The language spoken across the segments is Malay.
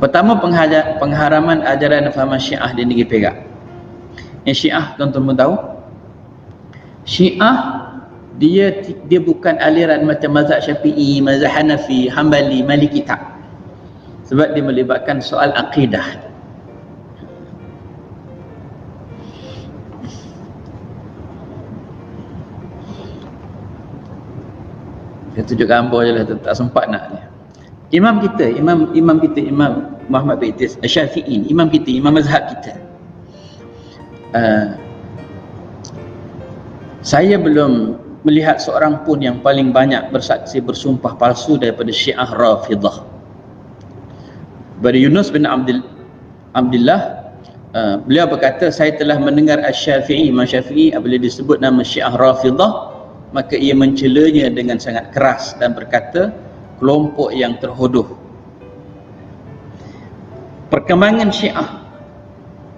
Pertama, pengharaman ajaran faham Syiah di negeri Perak. Yang Syiah, tuan-tuan pun tahu, Syiah dia bukan aliran macam mazhab Syafi'i, mazhab Hanafi, Hambali, Maliki, tak. Sebab dia melibatkan soal akidah. Saya tunjuk gambar je lah, tak sempat nak ni. Imam Muhammad bin Idris Asy-Syafi'i, imam kita, imam mazhab kita. Saya belum melihat seorang pun yang paling banyak bersaksi bersumpah palsu daripada Syiah Rafidah. Dari Yunus bin Abdullah, beliau berkata, saya telah mendengar Asy-Syafi'i, Imam Syafi'i, apabila disebut nama Syiah Rafidah, maka ia mencelanya dengan sangat keras dan berkata, kelompok yang terhodoh. Perkembangan Syiah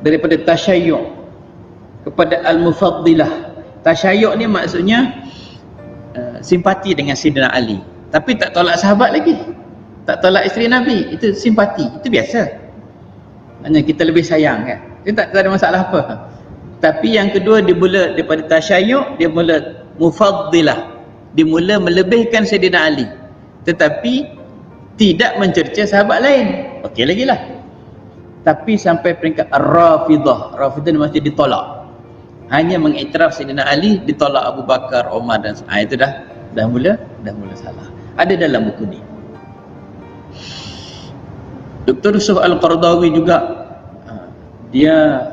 daripada tasyayyu'h kepada al-mufaddilah. Tasyayyu'h ni maksudnya simpati dengan Sayyidina Ali, tapi tak tolak sahabat lagi, tak tolak isteri Nabi, itu simpati, itu biasa. Hanya kita lebih sayang kan, itu tak ada masalah apa. Tapi yang kedua, dia mula daripada tasyayyu'h, dia mula mufaddilah, dia mula melebihkan Sayyidina Ali, tetapi tidak mencerca sahabat lain, okey lagi lah. Tapi sampai peringkat Rafidah, Rafidah ni masih ditolak, hanya mengiktiraf Sayyidina Ali, ditolak Abu Bakar, Umar dan itu dah mula salah. Ada dalam buku ni. Dr. Yusuf Al-Qaradawi juga, dia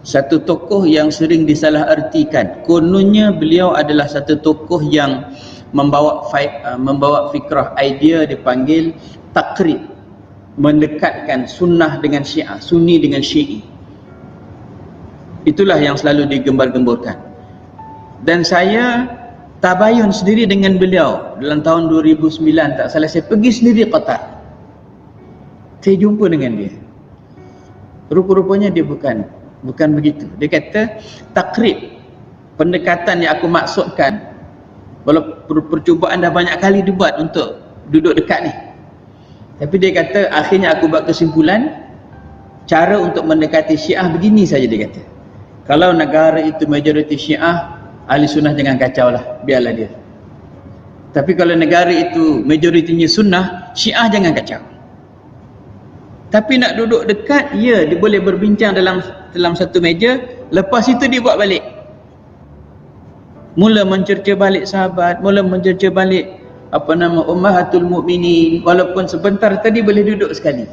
satu tokoh yang sering disalahartikan. Kononnya beliau adalah satu tokoh yang membawa fikrah, idea dipanggil takrib, mendekatkan sunnah dengan Syiah, Sunni dengan Syi'i. Itulah yang selalu digembar-gemburkan. Dan saya tabayun sendiri dengan beliau dalam tahun 2009, tak salah saya pergi sendiri Qatar. Saya jumpa dengan dia. Rupa-rupanya dia bukan begitu. Dia kata takrib, pendekatan yang aku maksudkan, walaupun percubaan dah banyak kali dibuat untuk duduk dekat ni, tapi dia kata akhirnya aku buat kesimpulan, cara untuk mendekati Syiah begini saja. Dia kata, kalau negara itu majoriti Syiah, ahli sunnah jangan kacau lah, biarlah dia. Tapi kalau negara itu majoritinya sunnah, Syiah jangan kacau. Tapi nak duduk dekat, ya, dia boleh berbincang dalam satu meja, lepas itu dia buat balik, mula mencerca balik sahabat, mula mencerca balik ummahatul mukminin, walaupun sebentar tadi boleh duduk sekali.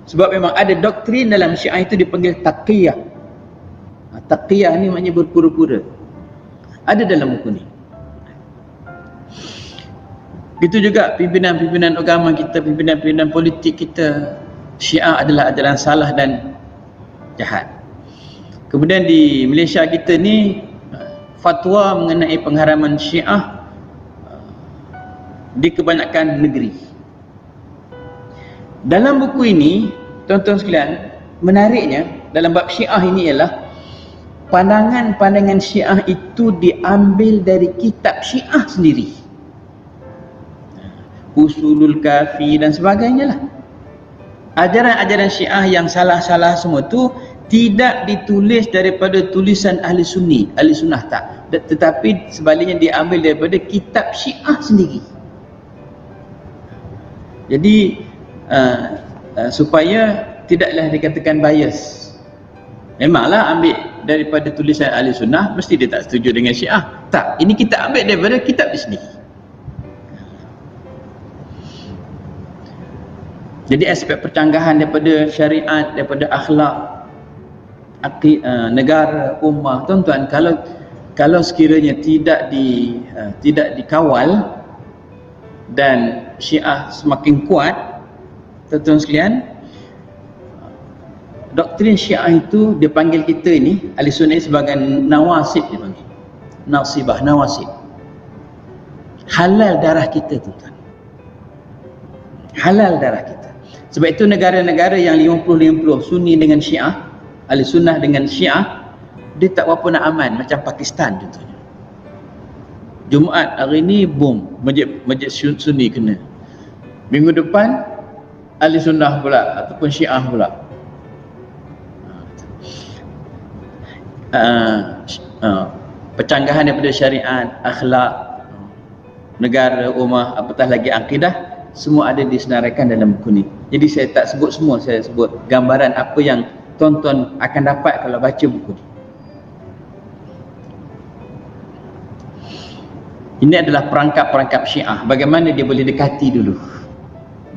Sebab memang ada doktrin dalam Syiah itu dipanggil taqiyah. Taqiyah ni maknanya berpura-pura. Ada dalam buku ni. Begitu juga pimpinan-pimpinan agama kita, pimpinan-pimpinan politik kita, Syiah adalah ajaran salah dan jahat. Kemudian di Malaysia kita ni, fatwa mengenai pengharaman Syiah di kebanyakan negeri. Dalam buku ini, tuan-tuan sekalian, menariknya dalam bab Syiah ini ialah pandangan-pandangan Syiah itu diambil dari kitab Syiah sendiri, Usulul Kafi dan sebagainya lah. Ajaran-ajaran Syiah yang salah-salah semua tu tidak ditulis daripada tulisan ahli sunni, ahli sunnah tak, tetapi sebaliknya diambil daripada kitab Syiah sendiri. Jadi supaya tidaklah dikatakan bias, memanglah ambil daripada tulisan ahli sunnah, mesti dia tak setuju dengan Syiah. Tak, ini kita ambil daripada kitab di sini. Jadi aspek percanggahan daripada syariat, daripada akhlak, negara, ummah, tuan-tuan, kalau sekiranya tidak dikawal dan Syiah semakin kuat, tuan-tuan sekalian, doktrin Syiah itu dia panggil kita ini ahli sunnah sebagai nawasib, dia panggil nasibah, nawasib, halal darah kita, tuan-tuan, halal darah kita. Sebab itu negara-negara yang 50-50 Sunni dengan Syiah, ahli sunnah dengan Syiah, dia tak berapa nak aman. Macam Pakistan contohnya, Jumaat hari ni bom, masjid Sunni kena, minggu depan ahli sunnah pula ataupun syiah pula. Pecanggahan daripada syariat, akhlak, negara, ummah, apatah lagi akidah, semua ada disenaraikan dalam buku ni. Jadi saya tak sebut semua, saya sebut gambaran apa yang tuan-tuan akan dapat kalau baca buku ni. Ini adalah perangkap-perangkap syiah, bagaimana dia boleh dekati dulu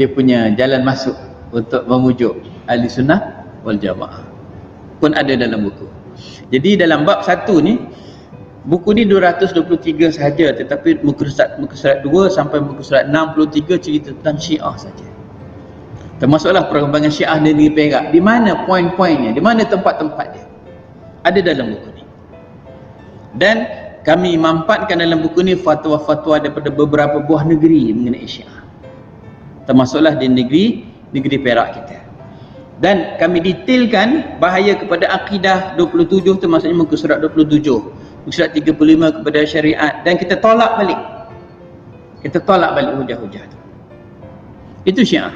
dia punya jalan masuk untuk memujuk ahli sunnah wal jamaah pun ada dalam buku. Jadi dalam bab 1 ni, buku ni 223 sahaja, tetapi muka surat 2 sampai muka surat 63 cerita tentang syiah saja. Termasuklah perkembangan syiah di negeri Perak. Di mana poin-poinnya, di mana tempat-tempat dia, ada dalam buku ni. Dan kami mampatkan dalam buku ni fatwa-fatwa daripada beberapa buah negeri mengenai syiah, termasuklah di negeri Perak kita. Dan kami detailkan bahaya kepada akidah 27 tu, maksudnya muka surat 27, muka surat 35 kepada syariat, dan kita tolak balik hujah-hujah tu. Itu syiah.